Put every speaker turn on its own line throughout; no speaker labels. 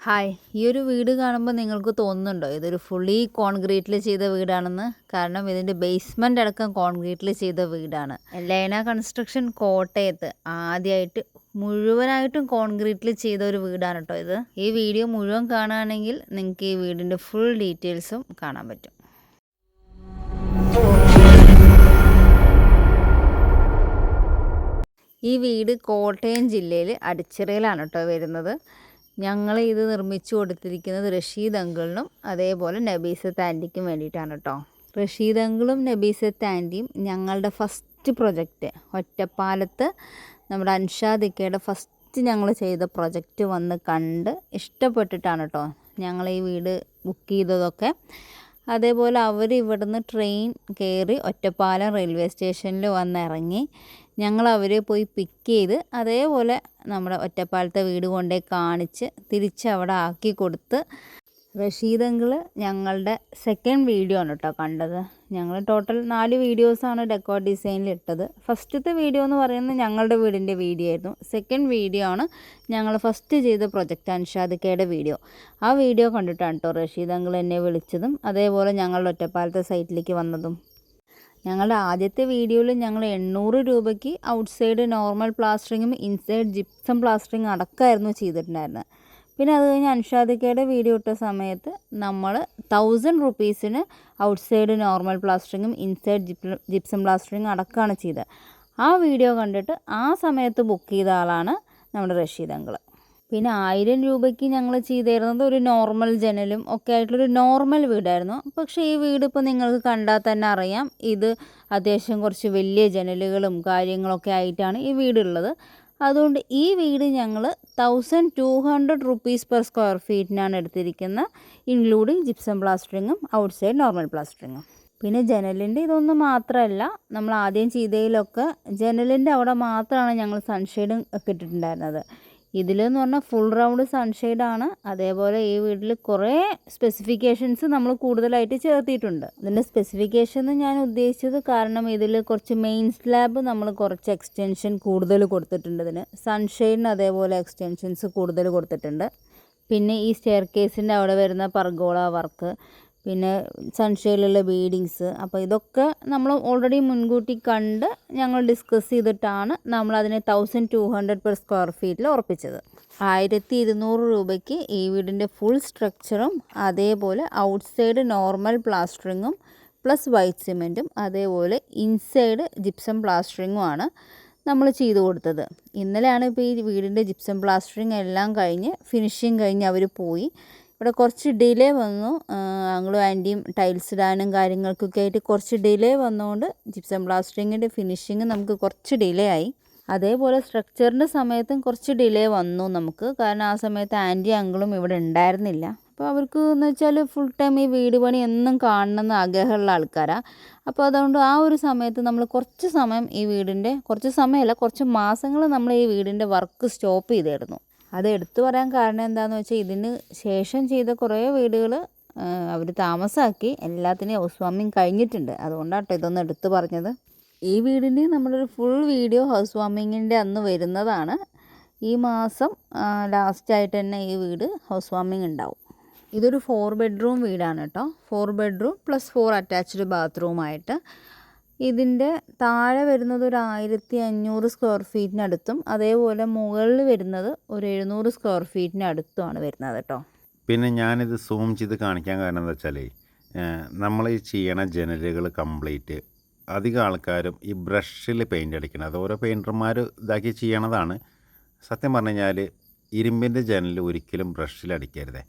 Hi! ഈ ഒരു വീട് കാണുമ്പോൾ നിങ്ങൾക്ക് തോന്നുന്നുണ്ടോ ഇതൊരു ഫുള്ളി കോൺക്രീറ്റിൽ ചെയ്ത വീടാണെന്ന്? കാരണം ഇതിൻ്റെ ബേസ്മെൻ്റ് അടക്കം കോൺക്രീറ്റിൽ ചെയ്ത വീടാണ്. ലൈന കൺസ്ട്രക്ഷൻ കോട്ടയത്ത് ആദ്യമായിട്ട് മുഴുവനായിട്ടും കോൺക്രീറ്റിൽ ചെയ്ത ഒരു വീടാണ് കേട്ടോ ഇത്. ഈ വീഡിയോ മുഴുവൻ കാണുകയാണെങ്കിൽ നിങ്ങൾക്ക് ഈ വീടിൻ്റെ ഫുൾ ഡീറ്റെയിൽസും കാണാൻ പറ്റും. ഈ വീട് കോട്ടയം ജില്ലയിൽ അടിച്ചിറയിലാണ് കേട്ടോ വരുന്നത്. ഞങ്ങൾ ഇത് നിർമ്മിച്ചു കൊടുത്തിരിക്കുന്നത് റഷീദ് അങ്കിളിനും അതേപോലെ നബീസത്ത് ആൻറ്റിക്കും വേണ്ടിയിട്ടാണ് കേട്ടോ. റഷീദ് അങ്കിളും നബീസത്ത് ആൻറ്റിയും ഞങ്ങളുടെ ഫസ്റ്റ് പ്രൊജക്റ്റ് ഒറ്റപ്പാലത്ത് നമ്മുടെ അൻഷാദ് ഇക്കയുടെ ഫസ്റ്റ് ഞങ്ങൾ ചെയ്ത പ്രൊജക്റ്റ് വന്ന് കണ്ട് ഇഷ്ടപ്പെട്ടിട്ടാണ് കേട്ടോ ഞങ്ങൾ ഈ വീട് ബുക്ക് ചെയ്തതൊക്കെ. അതേപോലെ അവർ ഇവിടുന്ന് ട്രെയിൻ കയറി ഒറ്റപ്പാലം റെയിൽവേ സ്റ്റേഷനിൽ വന്നിറങ്ങി ഞങ്ങൾ അവരെ പോയി പിക്ക് ചെയ്ത് അതേപോലെ നമ്മുടെ ഒറ്റപ്പാലത്തെ വീട് കൊണ്ടേ കാണിച്ച് തിരിച്ച് അവിടെ ആക്കി കൊടുത്ത്. റഷീദ് അങ്കിള് ഞങ്ങളുടെ സെക്കൻഡ് വീഡിയോ ആണ് കേട്ടോ കണ്ടത്. ഞങ്ങൾ ടോട്ടൽ 4 വീഡിയോസാണ് ഡെക്കോർ ഡിസൈനിൽ ഇട്ടത്. ഫസ്റ്റത്തെ വീഡിയോ എന്ന് പറയുന്നത് ഞങ്ങളുടെ വീടിൻ്റെ വീഡിയോ ആയിരുന്നു. സെക്കൻഡ് വീഡിയോ ആണ് ഞങ്ങൾ ഫസ്റ്റ് ചെയ്ത പ്രൊജക്റ്റ് അൻഷാദിക്കയുടെ വീഡിയോ. ആ വീഡിയോ കണ്ടിട്ടാണ് കേട്ടോ റഷീദ് അങ്കിൾ എന്നെ വിളിച്ചതും അതേപോലെ ഞങ്ങളുടെ ഒറ്റപ്പാലത്തെ സൈറ്റിലേക്ക് വന്നതും. ഞങ്ങളുടെ ആദ്യത്തെ വീഡിയോയിൽ ഞങ്ങൾ 800 രൂപയ്ക്ക് ഔട്ട്സൈഡ് നോർമൽ പ്ലാസ്റ്ററിങ്ങും ഇൻസൈഡ് ജിപ്സം പ്ലാസ്റ്ററിങ് അടക്കമായിരുന്നു ചെയ്തിട്ടുണ്ടായിരുന്നത്. പിന്നെ അത് കഴിഞ്ഞ് അൻഷാദിക്കയുടെ വീഡിയോ ഇട്ട സമയത്ത് നമ്മൾ 1000 റുപ്പീസിന് ഔട്ട്സൈഡ് നോർമൽ പ്ലാസ്റ്ററിങ്ങും ഇൻസൈഡ് ജിപ്സം പ്ലാസ്റ്ററിങ്ങും അടക്കമാണ് ചെയ്തത്. ആ വീഡിയോ കണ്ടിട്ട് ആ സമയത്ത് ബുക്ക് ചെയ്ത ആളാണ് നമ്മുടെ റഷീദ് അങ്കിൾ. പിന്നെ 1000 രൂപയ്ക്ക് ഞങ്ങൾ ചെയ്തിരുന്നത് ഒരു നോർമൽ ജനലും ഒക്കെ ആയിട്ടുള്ളൊരു നോർമൽ വീടായിരുന്നു. പക്ഷേ ഈ വീട് ഇപ്പോൾ നിങ്ങൾക്ക് കണ്ടാൽ തന്നെ അറിയാം ഇത് അത്യാവശ്യം കുറച്ച് വലിയ ജനലുകളും കാര്യങ്ങളൊക്കെ ആയിട്ടാണ് ഈ വീടുള്ളത്. അതുകൊണ്ട് ഈ വീട് ഞങ്ങൾ 1200 റുപ്പീസ് പെർ സ്ക്വയർ ഫീറ്റിനാണ് എടുത്തിരിക്കുന്നത്, ഇൻക്ലൂഡിങ് ജിപ്സം പ്ലാസ്റ്ററിങ്ങും ഔട്ട്സൈഡ് നോർമൽ പ്ലാസ്റ്ററിങ്ങും. പിന്നെ ജനലിൻ്റെ ഇതൊന്നും മാത്രമല്ല, നമ്മൾ ആദ്യം ചെയ്തതിലൊക്കെ ജനലിൻ്റെ അവിടെ മാത്രമാണ് ഞങ്ങൾ സൺഷെയ്ഡും ഒക്കെ ഇട്ടിട്ടുണ്ടായിരുന്നത്. ഇതിലെന്ന് പറഞ്ഞാൽ ഫുൾ റൗണ്ട് സൺഷെയ്ഡാണ്. അതേപോലെ ഈ വീട്ടിൽ കുറേ സ്പെസിഫിക്കേഷൻസ് നമ്മൾ കൂടുതലായിട്ട് ചേർത്തിയിട്ടുണ്ട്. ഇതിൻ്റെ സ്പെസിഫിക്കേഷൻ ഞാൻ ഉദ്ദേശിച്ചത് കാരണം ഇതിൽ കുറച്ച് മെയിൻ സ്ലാബ് നമ്മൾ കുറച്ച് എക്സ്റ്റൻഷൻ കൂടുതൽ കൊടുത്തിട്ടുണ്ട്. ഇതിന് സൺഷെയ്ഡിന് അതേപോലെ എക്സ്റ്റൻഷൻസ് കൂടുതൽ കൊടുത്തിട്ടുണ്ട്. പിന്നെ ഈ സ്റ്റെയർ കേസിൻ്റെ അവിടെ വരുന്ന പർഗോള വർക്ക്, പിന്നെ സൺഷെയ്ഡിലുള്ള ബീഡിങ്സ്, അപ്പോൾ ഇതൊക്കെ നമ്മൾ ഓൾറെഡി മുൻകൂട്ടി കണ്ട് ഞങ്ങൾ ഡിസ്കസ് ചെയ്തിട്ടാണ് നമ്മളതിനെ 1200 പെർ സ്ക്വയർ ഫീറ്റിൽ ഉറപ്പിച്ചത്. 1200 രൂപയ്ക്ക് ഈ വീടിൻ്റെ ഫുൾ സ്ട്രക്ചറും അതേപോലെ ഔട്ട്സൈഡ് നോർമൽ പ്ലാസ്റ്ററിങ്ങും പ്ലസ് വൈറ്റ് സിമെൻറ്റും അതേപോലെ ഇൻസൈഡ് ജിപ്സം പ്ലാസ്റ്ററിങ്ങുമാണ് നമ്മൾ ചെയ്തു കൊടുത്തത്. ഇന്നലെയാണ് ഇപ്പോൾ ഈ വീടിൻ്റെ ജിപ്സം പ്ലാസ്റ്ററിങ് എല്ലാം കഴിഞ്ഞ് ഫിനിഷിങ് കഴിഞ്ഞ് അവർ പോയി. ഇവിടെ കുറച്ച് ഡിലേ വന്നു. ഞങ്ങളും ആൻറ്റിയും ടൈൽസ് ഇടാനും കാര്യങ്ങൾക്കൊക്കെ ആയിട്ട് കുറച്ച് ഡിലേ വന്നുകൊണ്ട് ജിപ്സം പ്ലാസ്റ്ററിങ്ങിൻ്റെ ഫിനിഷിങ് നമുക്ക് കുറച്ച് ഡിലേ ആയി. അതേപോലെ സ്ട്രക്ചറിൻ്റെ സമയത്തും കുറച്ച് ഡിലേ വന്നു നമുക്ക്. കാരണം ആ സമയത്ത് ആൻറ്റി അങ്കിളും ഇവിടെ ഉണ്ടായിരുന്നില്ല. അപ്പോൾ അവർക്ക് എന്ന് വെച്ചാൽ ഫുൾ ടൈം ഈ വീട് പണി എന്നും കാണണമെന്ന് ആഗ്രഹമുള്ള ആൾക്കാരാണ്. അപ്പോൾ അതുകൊണ്ട് ആ ഒരു സമയത്ത് നമ്മൾ കുറച്ച് സമയം ഈ വീടിൻ്റെ കുറച്ച് സമയമല്ല കുറച്ച് മാസങ്ങൾ നമ്മൾ ഈ വീടിൻ്റെ വർക്ക് സ്റ്റോപ്പ് ചെയ്തിരുന്നു. അത് എടുത്തു പറയാൻ കാരണം എന്താണെന്ന് വെച്ചാൽ ഇതിന് ശേഷം ചെയ്ത കുറേ വീടുകൾ അവർ താമസമാക്കി എല്ലാത്തിനെയും ഹൗസ് വാമിങ് കഴിഞ്ഞിട്ടുണ്ട്. അതുകൊണ്ടാട്ടോ ഇതൊന്ന് എടുത്തു പറഞ്ഞത്. ഈ വീടിന് നമ്മളൊരു ഫുൾ വീഡിയോ ഹൗസ് വാമിങ്ങിൻ്റെ അന്ന് വരുന്നതാണ്. ഈ മാസം ലാസ്റ്റായിട്ട് തന്നെ ഈ വീട് ഹൗസ് വാമിങ് ഉണ്ടാവും. ഇതൊരു 4 ബെഡ്റൂം വീടാണ് കേട്ടോ. 4 ബെഡ്റൂം പ്ലസ് 4 അറ്റാച്ച്ഡ് ബാത്റൂമായിട്ട്. ഇതിൻ്റെ താഴെ വരുന്നത് ഒരു 1500 സ്ക്വയർ ഫീറ്റിനടുത്തും അതേപോലെ മുകളിൽ വരുന്നത് ഒരു 700 സ്ക്വയർ ഫീറ്റിനടുത്തുമാണ് വരുന്നത് കേട്ടോ.
പിന്നെ ഞാനിത് സൂം ചെയ്ത് കാണിക്കാൻ കാരണം എന്താ വെച്ചാൽ നമ്മൾ ഈ ചെയ്യണ ജനലുകൾ കംപ്ലീറ്റ് അധികം ആൾക്കാരും ഈ ബ്രഷിൽ പെയിൻ്റ് അടിക്കണം. അത് ഓരോ പെയിൻറ്റർമാർ ഇതാക്കി ചെയ്യണതാണ്. സത്യം പറഞ്ഞു കഴിഞ്ഞാൽ ഇരുമ്പിൻ്റെ ജനൽ ഒരിക്കലും ബ്രഷിൽ അടിക്കരുത്.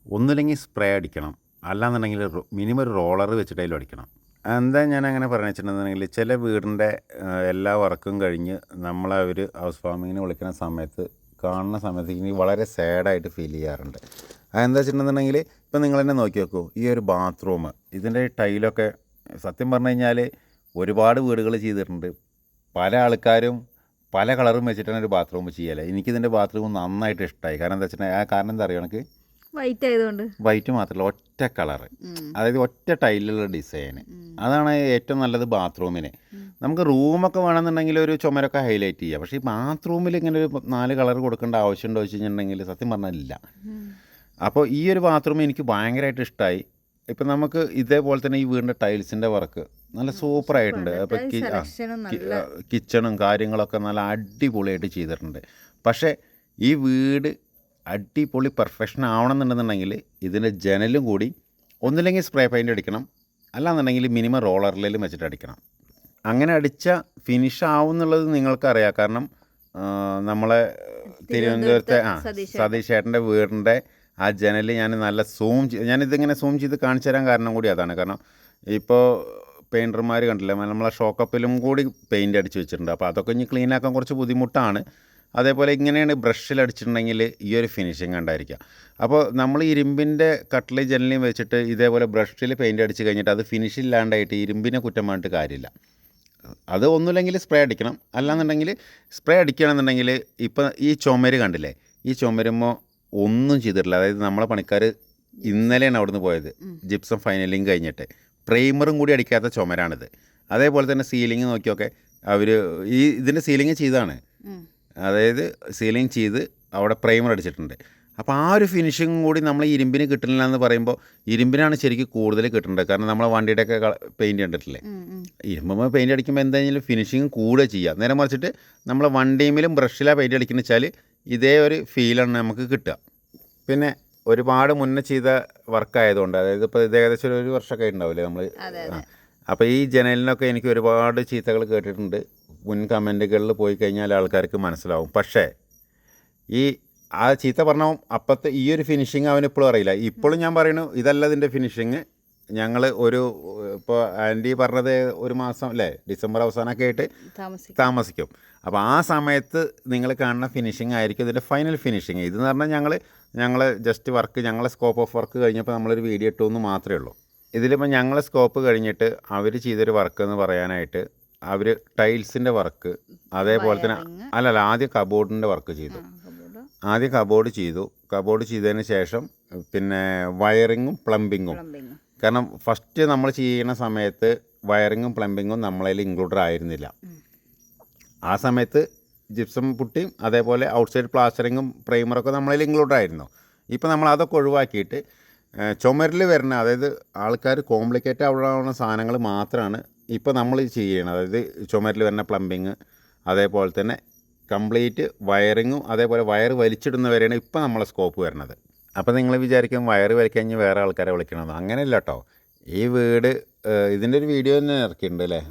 ഒന്നുമില്ലെങ്കിൽ സ്പ്രേ അടിക്കണം, അല്ലാന്നുണ്ടെങ്കിൽ മിനിമം ഒരു റോളർ വെച്ചിട്ട് അടിക്കണം. എന്താ ഞാൻ അങ്ങനെ പറഞ്ഞു വെച്ചിട്ടുണ്ടെന്നുണ്ടെങ്കിൽ ചില വീടിൻ്റെ എല്ലാ വർക്കും കഴിഞ്ഞ് നമ്മളവർ ഹൗസ് വാമിങ്ങിന് വിളിക്കുന്ന സമയത്ത് കാണുന്ന സമയത്ത് എനിക്ക് വളരെ സാഡായിട്ട് ഫീൽ ചെയ്യാറുണ്ട്. അതെന്താ വെച്ചിട്ടുണ്ടെന്നുണ്ടെങ്കിൽ ഇപ്പം നിങ്ങൾ തന്നെ നോക്കി നോക്കൂ, ഈ ഒരു ബാത്റൂം ഇതിൻ്റെ ടൈലൊക്കെ സത്യം പറഞ്ഞു കഴിഞ്ഞാൽ ഒരുപാട് വീടുകൾ ചെയ്തിട്ടുണ്ട്. പല ആൾക്കാരും പല കളറും വെച്ചിട്ടാണ് ഒരു ബാത്റൂം ചെയ്യല്. എനിക്കിതിൻ്റെ ബാത്റൂം നന്നായിട്ട് ഇഷ്ടമായി. കാരണം എന്താ വെച്ചിട്ടുണ്ടെങ്കിൽ ആ കാരണം എന്താ അറിയുക, എനിക്ക്
വൈറ്റ് ആയതുകൊണ്ട്
വൈറ്റ് മാത്രമല്ല ഒറ്റ കളറ്, അതായത് ഒറ്റ ടൈലിലുള്ള ഡിസൈന്, അതാണ് ഏറ്റവും നല്ലത് ബാത്റൂമിന്. നമുക്ക് റൂമൊക്കെ വേണമെന്നുണ്ടെങ്കിൽ ഒരു ചുമരൊക്കെ ഹൈലൈറ്റ് ചെയ്യാം. പക്ഷേ ഈ ബാത്റൂമിൽ ഇങ്ങനെ ഒരു 4 കളർ കൊടുക്കേണ്ട ആവശ്യമുണ്ടോ വെച്ച് കഴിഞ്ഞിട്ടുണ്ടെങ്കിൽ സത്യം പറഞ്ഞാൽ ഇല്ല. അപ്പോൾ ഈ ഒരു ബാത്റൂം എനിക്ക് ഭയങ്കരമായിട്ട് ഇഷ്ടമായി. ഇപ്പം നമുക്ക് ഇതേപോലെ തന്നെ ഈ വീടിൻ്റെ ടൈൽസിൻ്റെ വർക്ക് നല്ല സൂപ്പറായിട്ടുണ്ട്. അപ്പോൾ കിച്ചണും കാര്യങ്ങളൊക്കെ നല്ല അടിപൊളിയായിട്ട് ചെയ്തിട്ടുണ്ട്. പക്ഷേ ഈ വീട് അടിപൊളി പെർഫെക്ഷൻ ആവണമെന്നുണ്ടെന്നുണ്ടെങ്കിൽ ഇതിൻ്റെ ജനലും കൂടി ഒന്നില്ലെങ്കിൽ സ്പ്രേ പെയിൻ്റ് അടിക്കണം, അല്ലാന്നുണ്ടെങ്കിൽ മിനിമം റോളറിലും വെച്ചിട്ട് അടിക്കണം. അങ്ങനെ അടിച്ച ഫിനിഷ് ആവും എന്നുള്ളത് നിങ്ങൾക്കറിയാം. കാരണം നമ്മളെ തിരുവനന്തപുരത്തെ സതീഷ് ചേട്ടൻ്റെ വീടിൻ്റെ ആ ജനൽ ഞാൻ നല്ല ഞാനിതിങ്ങനെ സൂം ചെയ്ത് കാണിച്ചു തരാൻ കാരണം കൂടി അതാണ്. കാരണം ഇപ്പോൾ പെയിൻറ്റർമാർ കണ്ടില്ലേ, നമ്മളെ ഷോക്കപ്പിലും കൂടി പെയിൻ്റ് അടിച്ച് വെച്ചിട്ടുണ്ട്. അപ്പോൾ അതൊക്കെ ഇനി ക്ലീൻ ആക്കാൻ കുറച്ച് ബുദ്ധിമുട്ടാണ്. അതേപോലെ ഇങ്ങനെയാണ് ബ്രഷിൽ അടിച്ചിട്ടുണ്ടെങ്കിൽ ഈ ഒരു ഫിനിഷിങ് ഉണ്ടായിരിക്കുക. അപ്പോൾ നമ്മൾ ഇരുമ്പിൻ്റെ കട്ടിൽ ജനലും വെച്ചിട്ട് ഇതേപോലെ ബ്രഷിൽ പെയിൻ്റ് അടിച്ച് കഴിഞ്ഞിട്ട് അത് ഫിനിഷ് ഇല്ലാണ്ടായിട്ട് ഇരുമ്പിനെ കുറ്റം പറഞ്ഞിട്ട് കാര്യമില്ല. അത് ഒന്നുമില്ലെങ്കിൽ സ്പ്രേ അടിക്കണം, അല്ലാന്നുണ്ടെങ്കിൽ സ്പ്രേ അടിക്കുകയാണെന്നുണ്ടെങ്കിൽ ഇപ്പം ഈ ചുമര് കണ്ടില്ലേ, ഈ ചുമരുമ്പോൾ ഒന്നും ചെയ്തിട്ടില്ല. അതായത് നമ്മളെ പണിക്കാർ ഇന്നലെയാണ് അവിടുന്ന് പോയത് ജിപ്സം ഫൈനലിങ് കഴിഞ്ഞിട്ട്. പ്രൈമറും കൂടി അടിക്കാത്ത ചുമരാണിത്. അതേപോലെ തന്നെ സീലിംഗ് നോക്കിയൊക്കെ അവർ ഇതിൻ്റെ സീലിംഗ് ചെയ്താണ്. അതായത് സീലിംഗ് ചെയ്ത് അവിടെ പ്രൈമർ അടിച്ചിട്ടുണ്ട്. അപ്പോൾ ആ ഒരു ഫിനിഷിങ് കൂടി നമ്മൾ ഇരുമ്പിന് കിട്ടുന്നില്ല എന്ന് പറയുമ്പോൾ ഇരുമ്പിനാണ് ശരിക്കും കൂടുതൽ കിട്ടേണ്ടത്. കാരണം നമ്മളെ വണ്ടിയുടെയൊക്കെ പെയിൻറ്റ് കണ്ടിട്ടില്ലേ, ഇരുമ്പ് പെയിൻറ്റ് അടിക്കുമ്പോൾ എന്തായാലും ഫിനിഷിങ് കൂടെ ചെയ്യുക. നേരെ മറിച്ചിട്ട് നമ്മളെ വണ്ടിയിലും ബ്രഷിലാണ് പെയിൻറ്റ് അടിക്കുന്ന വെച്ചാൽ ഇതേ ഒരു ഫീലാണ് നമുക്ക് കിട്ടുക. പിന്നെ ഒരുപാട് മുന്നേ ചെയ്ത വർക്കായതുകൊണ്ട്, അതായത് ഇപ്പോൾ ഇത് ഏകദേശം ഒരു വർഷമൊക്കെ ഉണ്ടാവില്ലേ നമ്മൾ. അപ്പോൾ ഈ ജനലിനൊക്കെ എനിക്ക് ഒരുപാട് ചീത്തകൾ കേട്ടിട്ടുണ്ട്. മുൻ കമൻറ്റുകളിൽ പോയി കഴിഞ്ഞാൽ ആൾക്കാർക്ക് മനസ്സിലാവും. പക്ഷേ ആ ചീത്ത പറഞ്ഞാൽ അപ്പത്തെ ഈ ഒരു ഫിനിഷിങ് അവനിപ്പോഴും അറിയില്ല. ഇപ്പോഴും ഞാൻ പറയുന്നു ഇതല്ല ഇതിൻ്റെ ഫിനിഷിങ്. ഞങ്ങൾ ഇപ്പോൾ ആൻറ്റി പറഞ്ഞത് ഒരു മാസം അല്ലേ, ഡിസംബർ അവസാനമൊക്കെ ആയിട്ട് താമസിക്കും. അപ്പോൾ ആ സമയത്ത് നിങ്ങൾ കാണുന്ന ഫിനിഷിങ് ആയിരിക്കും ഇതിൻ്റെ ഫൈനൽ ഫിനിഷിങ്. ഇതെന്ന് പറഞ്ഞാൽ ഞങ്ങൾ ജസ്റ്റ് വർക്ക്, ഞങ്ങളെ സ്കോപ്പ് ഓഫ് വർക്ക് കഴിഞ്ഞപ്പോൾ നമ്മളൊരു വീഡിയോ ഇട്ടു എന്ന് മാത്രമേ ഉള്ളൂ. ഇതിലിപ്പോൾ ഞങ്ങളെ സ്കോപ്പ് കഴിഞ്ഞിട്ട് അവർ ചെയ്തൊരു വർക്ക് എന്ന് പറയാനായിട്ട് അവർ ടൈൽസിൻ്റെ വർക്ക്, അതേപോലെ തന്നെ ആദ്യം കബോർഡിൻ്റെ വർക്ക് ചെയ്തു. ആദ്യം കബോർഡ് ചെയ്തതിന് ശേഷം പിന്നെ വയറിങ്ങും പ്ലംബിങ്ങും. കാരണം ഫസ്റ്റ് നമ്മൾ ചെയ്യുന്ന സമയത്ത് വയറിങ്ങും പ്ലംബിങ്ങും നമ്മളതിൽ ഇൻക്ലൂഡഡ് ആയിരുന്നില്ല. ആ സമയത്ത് ജിപ്സം പുട്ടിയും അതേപോലെ ഔട്ട്സൈഡ് പ്ലാസ്റ്ററിങ്ങും പ്രൈമറൊക്കെ നമ്മളതിൽ ഇൻക്ലൂഡഡ് ആയിരുന്നു. ഇപ്പോൾ നമ്മൾ അതൊക്കെ ഒഴിവാക്കിയിട്ട് ചുമരിൽ വരുന്ന, അതായത് ആൾക്കാർ കോംപ്ലിക്കേറ്റ് ആവുന്ന സാധനങ്ങൾ മാത്രമാണ് ഇപ്പോൾ നമ്മൾ ചെയ്യണം. അതായത് ചുമരിൽ വരുന്ന പ്ലംബിങ്, അതേപോലെ തന്നെ കംപ്ലീറ്റ് വയറിങ്ങും, അതേപോലെ വയർ വലിച്ചിടുന്നവരെയാണ് ഇപ്പോൾ നമ്മളെ സ്കോപ്പ് വരുന്നത്. അപ്പോൾ നിങ്ങൾ വിചാരിക്കും വയർ വലിക്കഴിഞ്ഞ് വേറെ ആൾക്കാരെ വിളിക്കണമെന്ന്. അങ്ങനെയല്ല കേട്ടോ. ഈ വീട് ഇതിൻ്റെ ഒരു വീഡിയോ തന്നെ ഇറക്കിയിട്ടുണ്ട് അല്ലേ,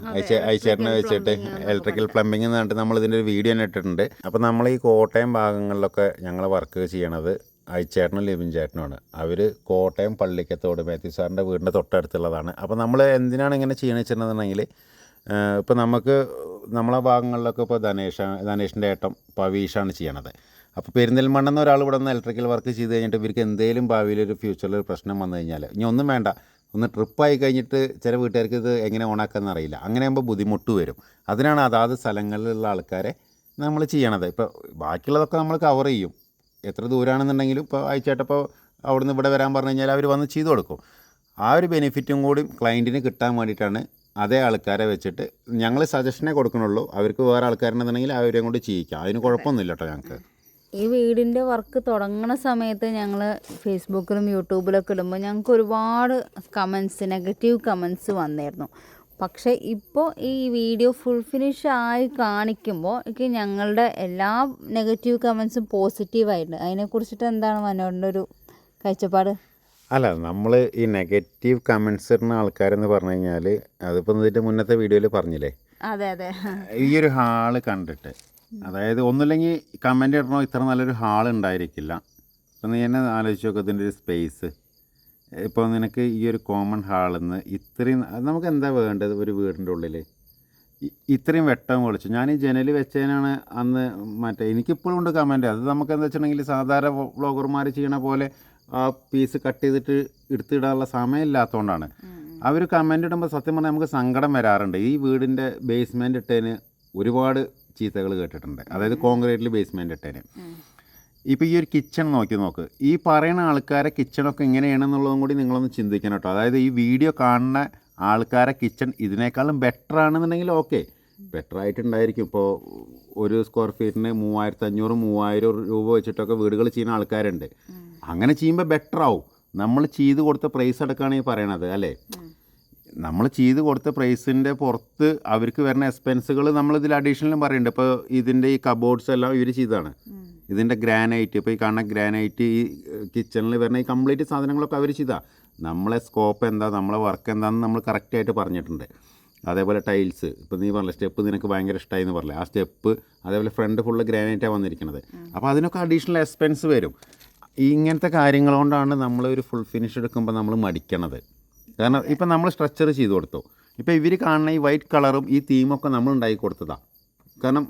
ഐച്ചേട്ടനെ വെച്ചിട്ട് ഇലക്ട്രിക്കൽ പ്ലംബിംഗ് എന്ന് പറഞ്ഞിട്ട് നമ്മൾ ഇതിൻ്റെ ഒരു വീഡിയോ തന്നെ ഇട്ടിട്ടുണ്ട്. അപ്പോൾ നമ്മൾ ഈ കോട്ടയം ഭാഗങ്ങളിലൊക്കെ ഞങ്ങൾ വർക്ക് ചെയ്യണത് ഐച്ചേട്ടനും ലിബിൻ ചേട്ടനുമാണ്. അവർ കോട്ടയം പള്ളിക്കത്തോട് മാത്യു സാറിൻ്റെ വീടിൻ്റെ തൊട്ടടുത്തുള്ളതാണ്. അപ്പോൾ നമ്മൾ എന്തിനാണ് ഇങ്ങനെ ചെയ്യണമെന്ന് വെച്ചിട്ടുണ്ടെന്നുണ്ടെങ്കിൽ, ഇപ്പോൾ നമുക്ക് നമ്മളെ ഭാഗങ്ങളിലൊക്കെ ഇപ്പോൾ ധനേഷിൻ്റെ ഏട്ടം പവീഷാണ് ചെയ്യണത്. അപ്പോൾ പെരിന്തൽമണ്ണെന്ന് ഒരാൾ ഇവിടെ നിന്ന് ഇലക്ട്രിക്കൽ വർക്ക് ചെയ്ത് കഴിഞ്ഞിട്ട് ഇവർക്ക് എന്തെങ്കിലും ഭാവിയിലൊരു ഫ്യൂച്ചറിൽ ഒരു പ്രശ്നം വന്നു കഴിഞ്ഞാൽ ഇനി ഒന്നും വേണ്ട, ഒന്ന് ട്രിപ്പായി കഴിഞ്ഞിട്ട് ചില വീട്ടുകാർക്ക് ഇത് എങ്ങനെ ഓണാക്കാമെന്ന് അറിയില്ല. അങ്ങനെ ആകുമ്പോൾ ബുദ്ധിമുട്ട് വരും. അതിനാണ് അതാത് സ്ഥലങ്ങളിലുള്ള ആൾക്കാരെ നമ്മൾ ചെയ്യണത്. ഇപ്പോൾ ബാക്കിയുള്ളതൊക്കെ നമ്മൾ കവർ ചെയ്യും. എത്ര ദൂരമാണെന്നുണ്ടെങ്കിലും ഇപ്പോൾ അയച്ചേട്ടപ്പോൾ അവിടുന്ന് ഇവിടെ വരാൻ പറഞ്ഞു കഴിഞ്ഞാൽ അവർ വന്ന് ചെയ്തു കൊടുക്കും. ആ ഒരു ബെനിഫിറ്റും കൂടി ക്ലയൻറ്റിന് കിട്ടാൻ വേണ്ടിയിട്ടാണ് അതേ ആൾക്കാരെ വെച്ചിട്ട് ഞങ്ങൾ സജഷനേ കൊടുക്കണുള്ളൂ. അവർക്ക് വേറെ ആൾക്കാരുണ്ടെന്നുണ്ടെങ്കിൽ അവരെയും കൊണ്ട് ചെയ്യിക്കാം. അതിന് കുഴപ്പമൊന്നുമില്ല കേട്ടോ ഞങ്ങൾക്ക്.
ഈ വീടിൻ്റെ വർക്ക് തുടങ്ങുന്ന സമയത്ത് ഞങ്ങൾ ഫേസ്ബുക്കിലും യൂട്യൂബിലൊക്കെ ഇടുമ്പോൾ ഞങ്ങൾക്ക് ഒരുപാട് നെഗറ്റീവ് കമൻസ് വന്നിരുന്നു. പക്ഷേ ഇപ്പോൾ ഈ വീഡിയോ ഫുൾ ഫിനിഷ് ആയി കാണിക്കുമ്പോൾ എനിക്ക് ഞങ്ങളുടെ എല്ലാ നെഗറ്റീവ് കമൻസും പോസിറ്റീവായിട്ടുണ്ട്. അതിനെക്കുറിച്ചിട്ട് എന്താണ് മനോഹരൻ്റെ ഒരു കാഴ്ചപ്പാട്?
അല്ല, നമ്മൾ ഈ നെഗറ്റീവ് കമൻസ് ഇടുന്ന ആൾക്കാരെന്ന് പറഞ്ഞു കഴിഞ്ഞാൽ, അതിപ്പോൾ ഇതിൻ്റെ മുന്നത്തെ വീഡിയോയിൽ പറഞ്ഞില്ലേ,
അതെ
ഈ ഒരു ഹാള് കണ്ടിട്ട്, അതായത് ഒന്നുമില്ലെങ്കിൽ കമൻ്റ് ഇടണോ ഇത്ര നല്ലൊരു ഹാൾ ഉണ്ടായിരിക്കില്ല. ഇപ്പം നീ തന്നെ ആലോചിച്ച് നോക്കുക, ഇതിൻ്റെ ഒരു സ്പേസ്. ഇപ്പോൾ നിനക്ക് ഈ ഒരു കോമൺ ഹാളിൽ നിന്ന് ഇത്രയും നമുക്ക് എന്താ വേണ്ടത് ഒരു വീടിൻ്റെ ഉള്ളിൽ? ഇത്രയും വെട്ടം പൊളിച്ചു. ഞാൻ ഈ ജനൽ വെച്ചതിനാണ് അന്ന് എനിക്കിപ്പോഴും ഉണ്ട് കമൻറ്റ്. അത് നമുക്ക് എന്താ വെച്ചിട്ടുണ്ടെങ്കിൽ സാധാരണ വ്ളോഗർമാർ ചെയ്യണ പോലെ ആ പീസ് കട്ട് ചെയ്തിട്ട് എടുത്തിടാനുള്ള സമയമില്ലാത്തതുകൊണ്ടാണ്. അവർ കമൻ്റ് ഇടുമ്പോൾ സത്യം പറഞ്ഞാൽ നമുക്ക് സങ്കടം വരാറുണ്ട്. ഈ വീടിൻ്റെ ബേസ്മെൻറ്റ് ഇട്ടതിന് ഒരുപാട് ചീത്തകൾ കേട്ടിട്ടുണ്ട്. അതായത് കോൺക്രീറ്റിൽ ബേസ്മെൻറ്റ് ഇട്ടതിന്. ഇപ്പോൾ ഈ ഒരു കിച്ചൺ നോക്ക്, ഈ പറയുന്ന ആൾക്കാരെ കിച്ചണൊക്കെ എങ്ങനെയാണെന്നുള്ളതും കൂടി നിങ്ങളൊന്ന് ചിന്തിക്കണം കേട്ടോ. അതായത് ഈ വീഡിയോ കാണുന്ന ആൾക്കാരെ കിച്ചൺ ഇതിനേക്കാളും ബെറ്റർ ആണെന്നുണ്ടെങ്കിൽ ഓക്കെ, ബെറ്റർ ആയിട്ടുണ്ടായിരിക്കും. ഇപ്പോൾ ഒരു സ്ക്വയർ ഫീറ്റിന് 3500-3000 രൂപ വെച്ചിട്ടൊക്കെ വീടുകൾ ചെയ്യുന്ന ആൾക്കാരുണ്ട്. അങ്ങനെ ചെയ്യുമ്പോൾ ബെറ്റർ ആവും. നമ്മൾ ചെയ്ത് കൊടുത്ത പ്രൈസ് അടക്കമാണ് ഈ പറയണത് അല്ലേ. നമ്മൾ ചെയ്ത് കൊടുത്ത പ്രൈസിൻ്റെ പുറത്ത് അവർക്ക് വരുന്ന എക്സ്പെൻസുകൾ നമ്മളിതിൽ അഡീഷണലും പറയുന്നുണ്ട്. ഇപ്പോൾ ഇതിൻ്റെ ഈ കബോർഡ്സ് എല്ലാം ഇവർ ചെയ്തതാണ്. ഇതിൻ്റെ ഗ്രാനൈറ്റ്, ഇപ്പോൾ ഈ കാണുന്ന ഗ്രാനൈറ്റ്, ഈ കിച്ചണിൽ വരുന്ന ഈ കംപ്ലീറ്റ് സാധനങ്ങളൊക്കെ അവർ ചെയ്താൽ നമ്മളെ സ്കോപ്പ് എന്താ, നമ്മളെ വർക്ക് എന്താണെന്ന് നമ്മൾ കറക്റ്റായിട്ട് പറഞ്ഞിട്ടുണ്ട്. അതേപോലെ ടൈൽസ്, ഇപ്പോൾ നീ പറഞ്ഞില്ല സ്റ്റെപ്പ് നിനക്ക് ഭയങ്കര ഇഷ്ടമായി എന്ന് പറഞ്ഞില്ലേ, ആ സ്റ്റെപ്പ് അതേപോലെ ഫ്രണ്ട് ഫുള്ള് ഗ്രാനൈറ്റാണ് വന്നിരിക്കുന്നത്. അപ്പോൾ അതിനൊക്കെ അഡീഷണൽ എക്സ്പെൻസ് വരും. ഇങ്ങനത്തെ കാര്യങ്ങൾ കൊണ്ടാണ് നമ്മൾ ഒരു ഫുൾ ഫിനിഷ് എടുക്കുമ്പോൾ നമ്മൾ മടിക്കണത്. കാരണം ഇപ്പം നമ്മൾ സ്ട്രക്ചർ ചെയ്ത് കൊടുത്തു. ഇപ്പോൾ ഇവർ കാണുന്ന ഈ വൈറ്റ് കളറും ഈ തീമൊക്കെ നമ്മൾ ഉണ്ടാക്കി കൊടുത്തതാണ്. കാരണം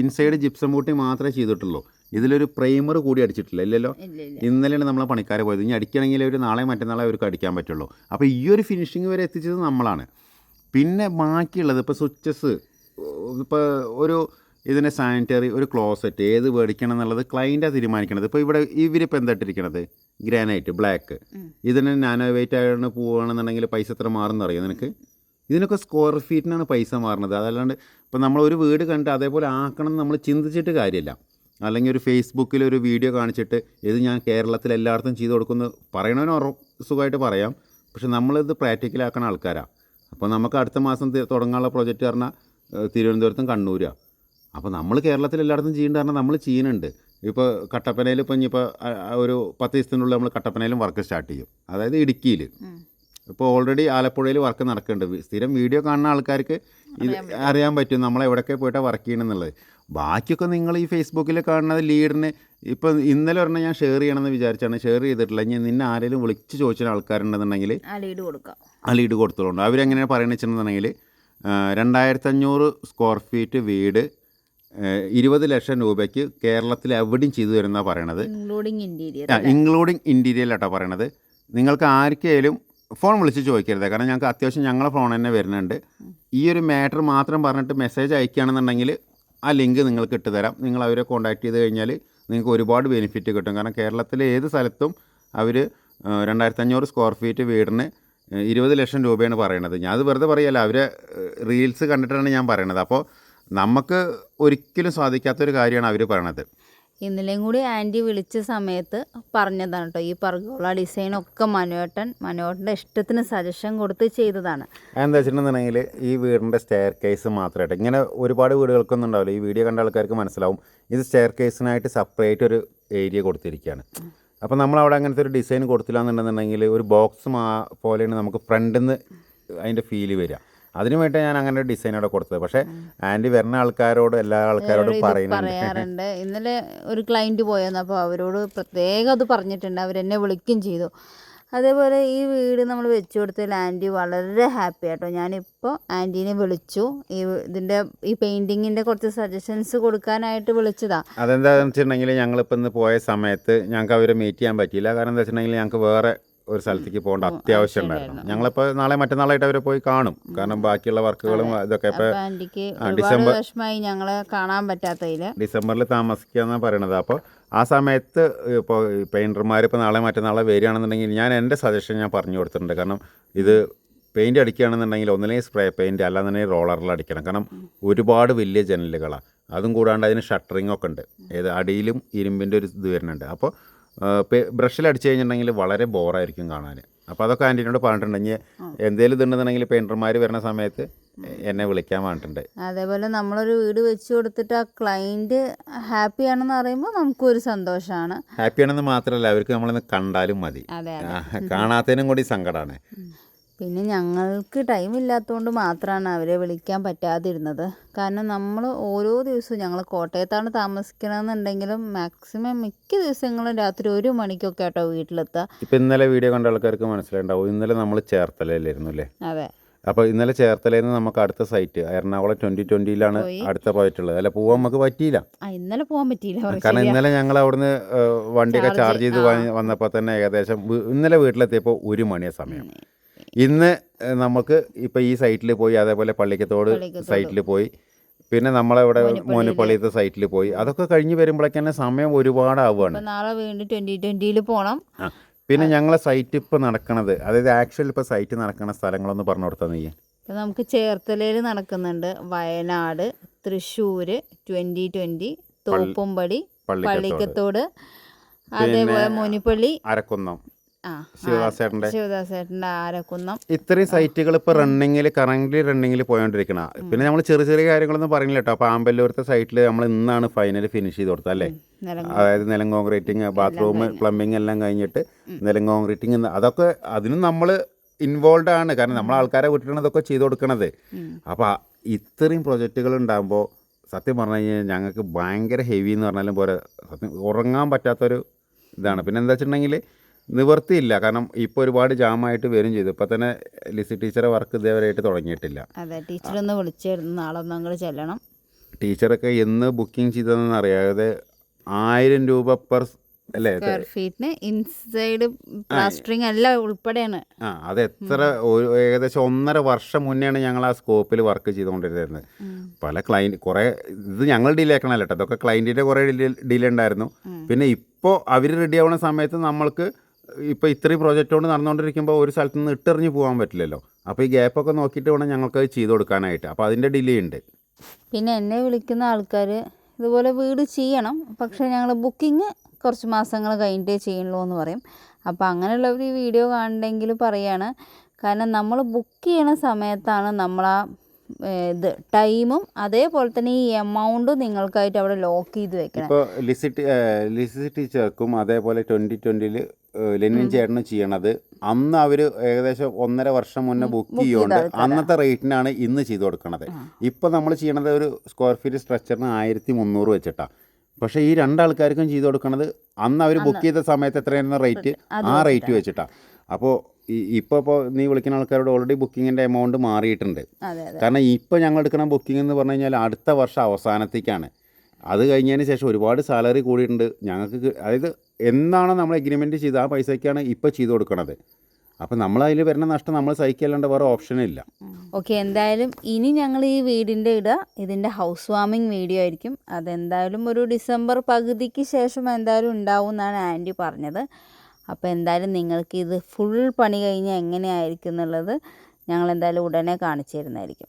ഇൻസൈഡ് ജിപ്സം പൂട്ടി മാത്രമേ ചെയ്തിട്ടുള്ളൂ. ഇതിലൊരു പ്രൈമർ കൂടി അടിച്ചിട്ടില്ല. ഇല്ലല്ലോ. ഇന്നലെയാണ് നമ്മളെ പണിക്കാരെ പോയത്. ഇനി അടിക്കണമെങ്കിൽ ഒരു നാളെ മറ്റന്നാളെ അവർക്ക് അടിക്കാൻ പറ്റുള്ളൂ. അപ്പോൾ ഈ ഒരു ഫിനിഷിങ് വരെ എത്തിച്ചത് നമ്മളാണ്. പിന്നെ ബാക്കിയുള്ളത് ഇപ്പോൾ സ്വിച്ചസ്, ഇപ്പോൾ ഒരു ഇതിൻ്റെ സാനിറ്ററി, ഒരു ക്ലോസറ്റ് ഏത് മേടിക്കണം എന്നുള്ളത് ക്ലൈൻറ്റാണ് തീരുമാനിക്കണത്. ഇപ്പോൾ ഇവിടെ ഇവരിപ്പോൾ എന്താ ഇട്ടിരിക്കണത്, ഗ്രാനൈറ്റ് ബ്ലാക്ക്. ഇതിന് നാനോ വെയിറ്റ് ആയിട്ട് പോവുകയാണെന്നുണ്ടെങ്കിൽ പൈസ എത്ര മാറുമെന്ന് അറിയാം നിനക്ക്? ഇതിനൊക്കെ സ്ക്വയർ ഫീറ്റിനാണ് പൈസ മാറുന്നത്. അതല്ലാണ്ട് ഇപ്പോൾ നമ്മളൊരു വീട് കണ്ട് അതേപോലെ ആക്കണം എന്ന് നമ്മൾ ചിന്തിച്ചിട്ട് കാര്യമില്ല. അല്ലെങ്കിൽ ഒരു ഫേസ്ബുക്കിൽ ഒരു വീഡിയോ കാണിച്ചിട്ട് ഇത് ഞാൻ കേരളത്തിൽ എല്ലായിടത്തും ചെയ്ത് കൊടുക്കുന്നു പറയണവന് സുഖമായിട്ട് പറയാം. പക്ഷെ നമ്മളിത് പ്രാക്ടിക്കലാക്കണ ആൾക്കാരാണ്. അപ്പോൾ നമുക്ക് അടുത്ത മാസം തുടങ്ങാനുള്ള പ്രൊജക്റ്റ് പറഞ്ഞാൽ തിരുവനന്തപുരത്തും കണ്ണൂരാണ്. അപ്പോൾ നമ്മൾ കേരളത്തിൽ എല്ലായിടത്തും ചെയ്യേണ്ട പറഞ്ഞാൽ നമ്മൾ ചെയ്യുന്നുണ്ട്. ഇപ്പോൾ കട്ടപ്പനയിൽ ഇപ്പം ഇനിയിപ്പോൾ ഒരു 10 ദിവസത്തിനുള്ളിൽ നമ്മൾ കട്ടപ്പനയിലും വർക്ക് സ്റ്റാർട്ട് ചെയ്യും. അതായത് ഇടുക്കിയിൽ. ഇപ്പോൾ ഓൾറെഡി ആലപ്പുഴയിൽ വർക്ക് നടക്കുന്നുണ്ട്. സ്ഥിരം വീഡിയോ കാണുന്ന ആൾക്കാർക്ക് ഇത് അറിയാൻ പറ്റും നമ്മൾ എവിടെയൊക്കെ പോയിട്ടാണ് വർക്ക് ചെയ്യണമെന്നുള്ളത്. ബാക്കിയൊക്കെ നിങ്ങൾ ഈ ഫേസ്ബുക്കിൽ കാണുന്നത് ലീഡിന് ഇപ്പോൾ ഇന്നലെ ഒരെണ്ണം ഞാൻ ഷെയർ ചെയ്യണമെന്ന് വിചാരിച്ചാണ്, ഷെയർ ചെയ്തിട്ടില്ല. ഇനി നിന്നെ ആരെങ്കിലും വിളിച്ച് ചോദിച്ച ആൾക്കാരുണ്ടെന്നുണ്ടെങ്കിൽ ആ ലീഡ് കൊടുത്തോളൂ. അവരെങ്ങനെയാണ് പറയുന്നത് വെച്ചിട്ടുണ്ടെന്നുണ്ടെങ്കിൽ 2500 സ്ക്വയർ ഫീറ്റ് വീട് 20 ലക്ഷം രൂപയ്ക്ക് കേരളത്തിൽ എവിടെയും ചെയ്തു തരുന്നതാണ് പറയണത്. ഇൻക്ലൂഡിങ് ഇൻറ്റീരിയലായിട്ടാണ് പറയണത്. നിങ്ങൾക്ക് ആർക്കെങ്കിലും ഫോൺ വിളിച്ച് ചോദിക്കരുത്. കാരണം ഞങ്ങൾക്ക് അത്യാവശ്യം ഞങ്ങളെ ഫോൺ തന്നെ വരുന്നുണ്ട്. ഈ ഒരു മാറ്റർ മാത്രം പറഞ്ഞിട്ട് മെസ്സേജ് അയക്കുകയാണെന്നുണ്ടെങ്കിൽ ആ ലിങ്ക് നിങ്ങൾക്ക് ഇട്ട് തരാം. നിങ്ങൾ അവരെ കോൺടാക്ട് ചെയ്ത് കഴിഞ്ഞാൽ നിങ്ങൾക്ക് ഒരുപാട് ബെനിഫിറ്റ് കിട്ടും. കാരണം കേരളത്തിലെ ഏത് സ്ഥലത്തും അവർ 2500 സ്ക്വയർ ഫീറ്റ് വീടിന് 20 ലക്ഷം രൂപയാണ് പറയണത്. ഞാൻ അത് വെറുതെ പറയല്ല, അവരെ റീൽസ് കണ്ടിട്ടാണ് ഞാൻ പറയണത്. അപ്പോൾ നമുക്ക് ഒരിക്കലും സാധിക്കാത്തൊരു കാര്യമാണ് അവർ പറയണത്.
ഇന്നലെയും കൂടി ആൻറ്റി വിളിച്ച സമയത്ത് പറഞ്ഞതാണ് കേട്ടോ, ഈ പർഗോള ഡിസൈനൊക്കെ മനോഹരൻ്റെ ഇഷ്ടത്തിന് സജഷൻ കൊടുത്ത് ചെയ്തതാണ്.
എന്താ വെച്ചിട്ടുണ്ടെന്നുണ്ടെങ്കിൽ ഈ വീടിൻ്റെ സ്റ്റെയർ കേസ് മാത്രമായിട്ട് ഇങ്ങനെ ഒരുപാട് വീടുകൾക്കൊന്നും ഉണ്ടാവില്ല. ഈ വീഡിയോ കണ്ട ആൾക്കാർക്ക് മനസ്സിലാവും. ഇത് സ്റ്റെയർ കേസിനായിട്ട് സെപ്പറേറ്റ് ഒരു ഏരിയ കൊടുത്തിരിക്കുകയാണ്. അപ്പോൾ നമ്മളവിടെ അങ്ങനത്തെ ഒരു ഡിസൈൻ കൊടുത്തില്ല എന്നുണ്ടെന്നുണ്ടെങ്കിൽ ഒരു ബോക്സ് പോലെയാണ് നമുക്ക് ഫ്രണ്ടിൽ നിന്ന് അതിൻ്റെ ഫീല് വരിക. അതിനു വേണ്ടി ഞാൻ അങ്ങനെ ഒരു ഡിസൈൻ അവിടെ കൊടുത്തത്. പക്ഷേ ആൻറ്റി വരുന്ന ആൾക്കാരോട് എല്ലാ ആൾക്കാരോടും
പറയാറുണ്ട്. ഇന്നലെ ഒരു ക്ലയൻറ്റ് പോയെന്ന്, അപ്പോൾ അവരോട് പ്രത്യേകം അത് പറഞ്ഞിട്ടുണ്ട്. അവരെന്നെ വിളിക്കുകയും ചെയ്തു. അതേപോലെ ഈ വീട് നമ്മൾ വെച്ച് കൊടുത്തതിൽ ആൻറ്റി വളരെ ഹാപ്പി ആട്ടോ. ഞാനിപ്പോൾ ആൻറ്റീനെ വിളിച്ചു, ഈ പെയിൻറ്റിങ്ങിൻ്റെ കുറച്ച് സജഷൻസ് കൊടുക്കാനായിട്ട് വിളിച്ചതാണ്.
അതെന്താണെന്ന് വെച്ചിട്ടുണ്ടെങ്കിൽ ഞങ്ങളിപ്പോൾ ഇന്ന് പോയ സമയത്ത് ഞങ്ങൾക്ക് അവരെ മീറ്റ് ചെയ്യാൻ പറ്റിയില്ല. കാരണം എന്താ വെച്ചിട്ടുണ്ടെങ്കിൽ ഞങ്ങൾക്ക് വേറെ ഒരു സ്ഥലത്തേക്ക് പോകേണ്ട അത്യാവശ്യം ഉണ്ടായിരുന്നു. ഞങ്ങളിപ്പോൾ നാളെ മറ്റന്നാളായിട്ട് അവരെ പോയി കാണും. കാരണം ബാക്കിയുള്ള വർക്കുകളും ഇതൊക്കെ ഇപ്പോൾ
ഞങ്ങളെ കാണാൻ പറ്റാത്തതിൽ
ഡിസംബറിൽ താമസിക്കുക എന്നാണ് പറയണത്. അപ്പോൾ ആ സമയത്ത് ഇപ്പോൾ പെയിൻറ്റർമാർ ഇപ്പോൾ നാളെ മറ്റന്നാളെ വരികയാണെന്നുണ്ടെങ്കിൽ ഞാൻ എൻ്റെ സജഷൻ ഞാൻ പറഞ്ഞു കൊടുത്തിട്ടുണ്ട്. കാരണം ഇത് പെയിൻറ്റ് അടിക്കുകയാണെന്നുണ്ടെങ്കിൽ ഒന്നില്ലെങ്കിൽ സ്പ്രേ പെയിൻറ്റ് അല്ലാന്നുണ്ടെങ്കിൽ റോളറിൽ അടിക്കണം. കാരണം ഒരുപാട് വലിയ ജനലുകളാണ്. അതും കൂടാണ്ട് അതിന് ഷട്ടറിങ് ഒക്കെ ഉണ്ട്. ഏത് അടിയിലും ഇരുമ്പിൻ്റെ ഒരു ഇത് വരുന്നുണ്ട്. അപ്പോൾ ബ്രഷിൽ അടിച്ചു കഴിഞ്ഞിട്ടുണ്ടെങ്കിൽ വളരെ ബോറായിരിക്കും കാണാൻ. അപ്പോൾ അതൊക്കെ ആൻറ്റീനോട് പറഞ്ഞിട്ടുണ്ടെങ്കിൽ എന്തെങ്കിലും ഇതുണ്ടെന്നുണ്ടെങ്കിൽ പെയിൻറ്റർമാർ വരുന്ന സമയത്ത് എന്നെ വിളിക്കാൻ പറഞ്ഞിട്ടുണ്ട്.
അതേപോലെ നമ്മളൊരു വീട് വെച്ച് കൊടുത്തിട്ട് ആ ക്ലയൻറ്റ് ഹാപ്പിയാണെന്ന് പറയുമ്പോൾ നമുക്കൊരു സന്തോഷമാണ്.
ഹാപ്പിയാണെന്ന് മാത്രമല്ല, അവർക്ക് നമ്മളൊന്ന് കണ്ടാലും മതി. കാണാത്തതിനും കൂടി സങ്കടമാണ്.
പിന്നെ ഞങ്ങൾക്ക് ടൈം ഇല്ലാത്തതുകൊണ്ട് മാത്രമാണ് അവരെ വിളിക്കാൻ പറ്റാതിരുന്നത്. കാരണം നമ്മൾ ഓരോ ദിവസവും ഞങ്ങൾ കോട്ടയത്താണ് താമസിക്കണമെന്നുണ്ടെങ്കിലും മാക്സിമം മിക്ക ദിവസങ്ങളും രാത്രി 1 മണിക്കൊക്കെ കേട്ടോ വീട്ടിലെത്തുക.
ഇപ്പം ഇന്നലെ വീഡിയോ കണ്ട ആൾക്കാർക്ക് മനസ്സിലായിട്ടുണ്ടാവും. ഇന്നലെ നമ്മൾ ചേർത്തലയിലായിരുന്നു അല്ലേ?
അതെ.
അപ്പോൾ ഇന്നലെ ചേർത്തലയിൽ നിന്ന് നമുക്ക് അടുത്ത സൈറ്റ് എറണാകുളം 2020 അടുത്ത പോയിട്ടുള്ളത്. അല്ല, പോകാൻ നമുക്ക് പറ്റിയില്ല.
ഇന്നലെ പോകാൻ പറ്റിയില്ല.
കാരണം ഇന്നലെ ഞങ്ങൾ അവിടുന്ന് വണ്ടിയൊക്കെ ചാർജ് ചെയ്ത് വന്നപ്പോൾ തന്നെ ഏകദേശം ഇന്നലെ വീട്ടിലെത്തിയപ്പോൾ 1 മണിയ സമയം. ഇന്ന് നമുക്ക് ഇപ്പോൾ ഈ സൈറ്റിൽ പോയി, അതേപോലെ പള്ളിക്കത്തോട് സൈറ്റിൽ പോയി, പിന്നെ നമ്മളവിടെ മോനിപ്പള്ളിയത്തെ സൈറ്റിൽ പോയി, അതൊക്കെ കഴിഞ്ഞ് വരുമ്പോഴേക്കന്നെ സമയം ഒരുപാടാവുകയാണ്.
നാളെ വീണ്ടും 2020 പോകണം.
പിന്നെ ഞങ്ങളെ സൈറ്റ് ഇപ്പോൾ നടക്കണത്, അതായത് ആക്ച്വൽ ഇപ്പോൾ സൈറ്റ് നടക്കുന്ന സ്ഥലങ്ങളൊന്ന് പറഞ്ഞു കൊടുത്താൽ നീ.
ഇപ്പം നമുക്ക് ചേർത്തലയിൽ നടക്കുന്നുണ്ട്, വയനാട്, തൃശ്ശൂർ 2020, തോപ്പുംപടി, പള്ളിക്കത്തോട്, അതേപോലെ മുനിപ്പള്ളി,
അരക്കുന്നം,
ആ
ശിവദാസേട്ടൻ്റെ
ശിവദാസേട്ടൻ്റെ ആരക്കുന്നം.
ഇത്രയും സൈറ്റുകൾ ഇപ്പോൾ കറൻ്റ് റണ്ണിങ്ങിൽ പോയോണ്ടിരിക്കണ. പിന്നെ നമ്മൾ ചെറിയ ചെറിയ കാര്യങ്ങളൊന്നും പറയുന്നില്ല കേട്ടോ. അപ്പോൾ ആമ്പല്ലൂരത്തെ സൈറ്റിൽ നമ്മൾ ഇന്നാണ് ഫൈനൽ ഫിനിഷ് ചെയ്ത് കൊടുത്തത് അല്ലേ. അതായത് നിലം കോൺക്രീറ്റിങ്, ബാത്റൂം, പ്ലംബിങ് എല്ലാം കഴിഞ്ഞിട്ട് നിലം കോൺക്രീറ്റിങ്, അതൊക്കെ അതിനും നമ്മൾ ഇൻവോൾവ് ആണ്. കാരണം നമ്മൾ ആൾക്കാരെ വിട്ടിട്ടാണ് ഇതൊക്കെ ചെയ്ത് കൊടുക്കണത്. അപ്പോൾ ഇത്രയും പ്രൊജക്റ്റുകൾ ഉണ്ടാകുമ്പോൾ സത്യം പറഞ്ഞു കഴിഞ്ഞാൽ ഞങ്ങൾക്ക് ഭയങ്കര ഹെവി എന്ന് പറഞ്ഞാലും പോലെ സത്യം ഉറങ്ങാൻ പറ്റാത്തൊരു ഇതാണ്. പിന്നെ എന്താ വെച്ചിട്ടുണ്ടെങ്കിൽ നിവർത്തിയില്ല. കാരണം ഇപ്പോൾ ഒരുപാട് ജാമായിട്ട് വരും ചെയ്തു. ഇപ്പോൾ തന്നെ ലിസി ടീച്ചറെ വർക്ക് ഇതേവരെയായിട്ട് തുടങ്ങിയിട്ടില്ല.
അതെ, ടീച്ചറൊന്ന് വിളിച്ചായിരുന്നു, നാളെ ഒന്ന് അങ്ങോട്ട് ചെല്ലണം.
ടീച്ചറൊക്കെ എന്ന് ബുക്കിംഗ് ചെയ്തതെന്ന് അറിയാതെ 1000 രൂപ പെർ അല്ലേ
സ്ക്വയർ ഫീറ്റിന് ഇൻസൈഡ് പ്ലാസ്റ്ററിങ് എല്ലാം ഉൾപ്പെടെയാണ്.
അത് എത്ര ഏകദേശം 1.5 വർഷം മുന്നെയാണ് ഞങ്ങൾ ആ സ്കോപ്പിൽ വർക്ക് ചെയ്തുകൊണ്ടിരുന്നത്. പല ക്ലൈൻറ്റ് കുറേ ഇത് ഞങ്ങൾ ഡിലേ ആക്കണമല്ലോ കേട്ടോ, അതൊക്കെ ക്ലൈൻറ്റിൻ്റെ കുറേ ഡിലേ ഉണ്ടായിരുന്നു. പിന്നെ ഇപ്പോൾ അവർ റെഡി ആവുന്ന സമയത്ത് നമ്മൾക്ക് ഇപ്പോൾ ഇത്രയും പ്രോജക്റ്റ് കൊണ്ട് നടന്നുകൊണ്ടിരിക്കുമ്പോൾ ഒരു സ്ഥലത്ത് നിന്ന് ഇട്ടെറിഞ്ഞ് പോകാൻ പറ്റില്ലല്ലോ. അപ്പോൾ ഈ ഗ്യാപ്പൊക്കെ നോക്കിയിട്ട് വേണം ഞങ്ങൾക്ക് അത് ചെയ്ത് കൊടുക്കാനായിട്ട്. അപ്പോൾ അതിൻ്റെ ഡിലേ ഉണ്ട്.
പിന്നെ എന്നെ വിളിക്കുന്ന ആൾക്കാർ ഇതുപോലെ വീട് ചെയ്യണം, പക്ഷേ ഞങ്ങൾ ബുക്കിംഗ് കുറച്ച് മാസങ്ങൾ കഴിഞ്ഞിട്ടേ ചെയ്യുള്ളൂ എന്ന് പറയും. അപ്പോൾ അങ്ങനെയുള്ളവർ ഈ വീഡിയോ കാണണമെങ്കിൽ പറയാണ്. കാരണം നമ്മൾ ബുക്ക് ചെയ്യണ സമയത്താണ് നമ്മൾ ആ ഇത് ടൈമും അതേപോലെ തന്നെ ഈ എമൗണ്ട് നിങ്ങൾക്കായിട്ട് അവിടെ ലോക്ക് ചെയ്ത് വെക്കണം.
ഇപ്പോൾ ലിസി ടീച്ചർക്കും അതേപോലെ 2020 ലെനിൻ ചേട്ടനും ചെയ്യണത് അന്ന് അവർ ഏകദേശം 1.5 വർഷം മുന്നേ ബുക്ക് ചെയ്യുകൊണ്ട് അന്നത്തെ റേറ്റിനാണ് ഇന്ന് ചെയ്ത് കൊടുക്കണത്. ഇപ്പോൾ നമ്മൾ ചെയ്യണത് ഒരു സ്ക്വയർ ഫീറ്റ് സ്ട്രക്ചറിന് 1300 വെച്ചിട്ടാണ്. പക്ഷേ ഈ രണ്ടാൾക്കാർക്കും ചെയ്ത് കൊടുക്കണത് അന്ന് അവർ ബുക്ക് ചെയ്ത സമയത്ത് എത്രയായിരുന്നു റേറ്റ്, ആ റേറ്റ് വെച്ചിട്ടാണ്. അപ്പോൾ ഇപ്പോൾ നീ വിളിക്കുന്ന ആൾക്കാരോട് ഓൾറെഡി ബുക്കിങ്ങിൻ്റെ എമൗണ്ട് മാറിയിട്ടുണ്ട്. കാരണം ഇപ്പോൾ ഞങ്ങൾ എടുക്കുന്ന ബുക്കിംഗ് എന്ന് പറഞ്ഞു കഴിഞ്ഞാൽ അടുത്ത വർഷം അവസാനത്തേക്കാണ്. അത് കഴിഞ്ഞതിന് ശേഷം ഒരുപാട് സാലറി കൂടിയിട്ടുണ്ട് ഞങ്ങൾക്ക്. അതായത് എന്നാണോ നമ്മൾ എഗ്രിമെൻറ്റ് ചെയ്ത് ആ പൈസയ്ക്കാണ് ഇപ്പോൾ ചെയ്ത് കൊടുക്കണത്. അപ്പോൾ നമ്മളതിൽ വരുന്ന നഷ്ടം നമ്മൾ സഹിക്കല്ലാണ്ട് വേറെ ഓപ്ഷനില്ല.
ഓക്കെ, എന്തായാലും ഇനി ഞങ്ങൾ ഈ വീടിൻ്റെ ഇതിൻ്റെ ഹൗസ് വാമിങ് വീഡിയോ ആയിരിക്കും. അതെന്തായാലും ഒരു ഡിസംബർ പകുതിക്ക് ശേഷം എന്തായാലും ഉണ്ടാവും എന്നാണ് ആൻറ്റി പറഞ്ഞത്. അപ്പോൾ എന്തായാലും നിങ്ങൾക്ക് ഇത് ഫുൾ പണി കഴിഞ്ഞാൽ എങ്ങനെയായിരിക്കും എന്നുള്ളത് ഞങ്ങൾ എന്തായാലും ഉടനെ കാണിച്ചു തരുന്നതായിരിക്കും.